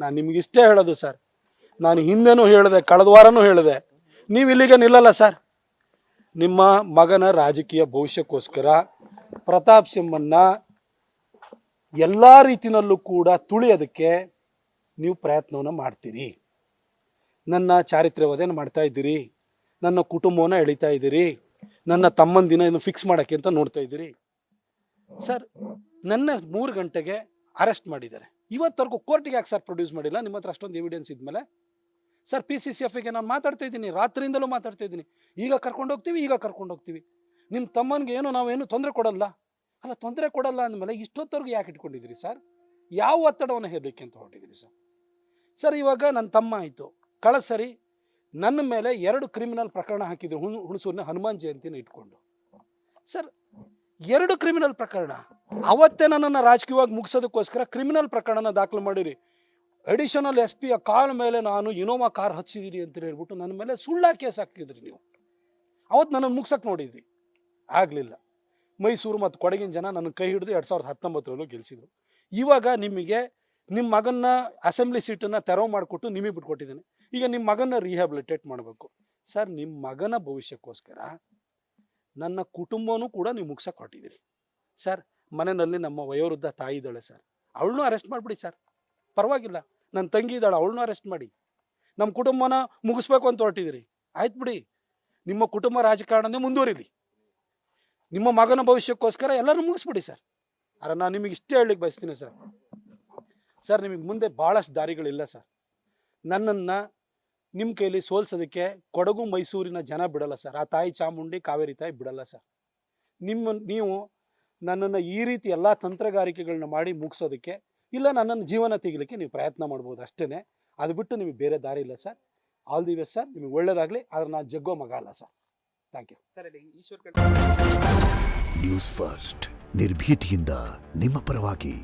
ನಾನು ನಿಮ್ಗೆ ಇಷ್ಟೇ ಹೇಳೋದು ಸರ್. ನಾನು ಹಿಂದೆನೂ ಹೇಳಿದೆ, ಕಳೆದ ವಾರನೂ ಹೇಳಿದೆ, ನೀವು ಇಲ್ಲಿಗೆ ನಿಲ್ಲಲ್ಲ ಸರ್. ನಿಮ್ಮ ಮಗನ ರಾಜಕೀಯ ಭವಿಷ್ಯಕ್ಕೋಸ್ಕರ ಪ್ರತಾಪ್ ಸಿಂಹನ್ನ ಎಲ್ಲ ರೀತಿಯಲ್ಲೂ ಕೂಡ ತುಳಿಯೋದಕ್ಕೆ ನೀವು ಪ್ರಯತ್ನವನ್ನು ಮಾಡ್ತೀರಿ. ನನ್ನ ಚಾರಿತ್ರ್ಯವಧೆಯನ್ನು ಮಾಡ್ತಾ ಇದ್ದೀರಿ, ನನ್ನ ಕುಟುಂಬವನ್ನು ಎಳಿತಾ ಇದ್ದೀರಿ, ನನ್ನ ತಮ್ಮಂದಿನ ಇನ್ನು ಫಿಕ್ಸ್ ಮಾಡೋಕ್ಕೆ ಅಂತ ನೋಡ್ತಾ ಇದ್ದೀರಿ ಸರ್. ನನ್ನ 3 ಗಂಟೆಗೆ ಅರೆಸ್ಟ್ ಮಾಡಿದ್ದಾರೆ. ಇವತ್ತವರೆಗೂ ಕೋರ್ಟಿಗೆ ಯಾಕೆ ಸರ್ ಪ್ರೊಡ್ಯೂಸ್ ಮಾಡಿಲ್ಲ? ನಿಮ್ಮ ಹತ್ರ ಅಷ್ಟೊಂದು ಎವಿಡೆನ್ಸ್ ಇದ್ಮೇಲೆ ಸರ್. PCCFಗೆ ನಾನು ಮಾತಾಡ್ತಾ ಇದ್ದೀನಿ, ರಾತ್ರಿಯಿಂದಲೂ ಮಾತಾಡ್ತಾ ಇದ್ದೀನಿ. ಈಗ ಕರ್ಕೊಂಡು ಹೋಗ್ತೀವಿ. ನಿಮ್ಮ ತಮ್ಮನಿಗೆ ಏನು ನಾವೇನು ತೊಂದರೆ ಕೊಡಲ್ಲ. ಅಲ್ಲ, ತೊಂದರೆ ಕೊಡಲ್ಲ ಅಂದಮೇಲೆ ಇಷ್ಟೊತ್ತವರೆಗೂ ಯಾಕೆ ಇಟ್ಕೊಂಡಿದ್ದೀರಿ ಸರ್? ಯಾವ ಒತ್ತಡವನ್ನು ಹೇಳಲಿಕ್ಕೆ ಅಂತ ಹೊರಟಿದ್ದೀರಿ ಸರ್? ಸರ್, ಇವಾಗ ನನ್ನ ತಮ್ಮ ಆಯಿತು, ಕಳೆದ ಸರಿ ನನ್ನ ಮೇಲೆ 2 ಕ್ರಿಮಿನಲ್ ಪ್ರಕರಣ ಹಾಕಿದ್ರು, ಹುಣಸೂರಿನ ಹನುಮಾನ್ ಜಯಂತಿನ ಇಟ್ಕೊಂಡು. ಸರ್, 2 ಕ್ರಿಮಿನಲ್ ಪ್ರಕರಣ. ಅವತ್ತೇ ನನ್ನನ್ನು ರಾಜಕೀಯವಾಗಿ ಮುಗಿಸೋದಕ್ಕೋಸ್ಕರ ಕ್ರಿಮಿನಲ್ ಪ್ರಕರಣನ ದಾಖಲು ಮಾಡಿರಿ. ಅಡಿಷನಲ್ SP ಕಾಲ ಮೇಲೆ ನಾನು ಇನೋವಾ ಕಾರ್ ಹಚ್ಚಿದ್ದೀರಿ ಅಂತ ಹೇಳ್ಬಿಟ್ಟು ನನ್ನ ಮೇಲೆ ಸುಳ್ಳ ಕೇಸ್ ಹಾಕ್ತಿದ್ರಿ ನೀವು. ಅವತ್ತು ನನ್ನನ್ನು ಮುಗ್ಸಕ್ಕೆ ನೋಡಿದ್ರಿ, ಆಗಲಿಲ್ಲ. ಮೈಸೂರು ಮತ್ತು ಕೊಡಗಿನ ಜನ ನನ್ನ ಕೈ ಹಿಡಿದು 2019ರಲ್ಲೂ ಗೆಲ್ಲಿಸಿದ್ರು. ಇವಾಗ ನಿಮಗೆ ನಿಮ್ಮ ಮಗನ ಅಸೆಂಬ್ಲಿ ಸೀಟನ್ನು ತೆರವು ಮಾಡಿಕೊಟ್ಟು ನಿಮಗೆ ಬಿಟ್ಕೊಟ್ಟಿದ್ದೇನೆ. ಈಗ ನಿಮ್ಮ ಮಗನ ರಿಹ್ಯಾಬಿಲಿಟೇಟ್ ಮಾಡಬೇಕು ಸರ್. ನಿಮ್ಮ ಮಗನ ಭವಿಷ್ಯಕ್ಕೋಸ್ಕರ ನನ್ನ ಕುಟುಂಬನೂ ಕೂಡ ನೀವು ಮುಗ್ಸಕ್ಕೆ ಹೊರಟಿದ್ದೀರಿ ಸರ್. ಮನೆಯಲ್ಲಿ ನಮ್ಮ ವಯೋವೃದ್ಧ ತಾಯಿ ಇದ್ದಾಳೆ ಸರ್, ಅವಳನ್ನೂ ಅರೆಸ್ಟ್ ಮಾಡಿಬಿಡಿ ಸರ್, ಪರವಾಗಿಲ್ಲ. ನನ್ನ ತಂಗಿ ಇದ್ದಾಳೆ, ಅವಳನ್ನೂ ಅರೆಸ್ಟ್ ಮಾಡಿ. ನಮ್ಮ ಕುಟುಂಬನ ಮುಗಿಸ್ಬೇಕು ಅಂತ ಹೊರಟಿದ್ದೀರಿ, ಆಯ್ತು ಬಿಡಿ. ನಿಮ್ಮ ಕುಟುಂಬ ರಾಜಕಾರಣನೇ ಮುಂದುವರಿಲಿ. ನಿಮ್ಮ ಮಗನ ಭವಿಷ್ಯಕ್ಕೋಸ್ಕರ ಎಲ್ಲರೂ ಮುಗಿಸ್ಬಿಡಿ ಸರ್. ಆದರೆ ನಾನು ನಿಮಗೆ ಇಷ್ಟೇ ಹೇಳಲಿಕ್ಕೆ ಬಯಸ್ತೀನಿ ಸರ್. ಸರ್, ನಿಮಗೆ ಮುಂದೆ ಭಾಳಷ್ಟು ದಾರಿಗಳಿಲ್ಲ ಸರ್. ನನ್ನನ್ನು ನಿಮ್ಮ ಕೈಲಿ ಸೋಲ್ಸೋದಕ್ಕೆ ಕೊಡಗು ಮೈಸೂರಿನ ಜನ ಬಿಡಲ್ಲ ಸರ್. ಆ ತಾಯಿ ಚಾಮುಂಡಿ, ಕಾವೇರಿ ತಾಯಿ ಬಿಡಲ್ಲ ಸರ್. ನೀವು ನನ್ನನ್ನು ಈ ರೀತಿ ಎಲ್ಲ ತಂತ್ರಗಾರಿಕೆಗಳನ್ನ ಮಾಡಿ ಮುಗಿಸೋದಕ್ಕೆ, ಇಲ್ಲ ನನ್ನನ್ನು ಜೀವನ ತೆಗಿಲಿಕ್ಕೆ ನೀವು ಪ್ರಯತ್ನ ಮಾಡ್ಬೋದು ಅಷ್ಟೇ. ಅದು ಬಿಟ್ಟು ನಿಮಗೆ ಬೇರೆ ದಾರಿ ಇಲ್ಲ sir. All the best sir, ನಿಮಗೆ ಒಳ್ಳೇದಾಗಲಿ. ಆದರೆ ನಾನು ಜಗ್ಗೋ ಮಗ ಅಲ್ಲ ಸರ್. Thank you sir. News first, ನಿರ್ಭೀತಿಯಿಂದ ನಿಮ್ಮ ಪರವಾಗಿ.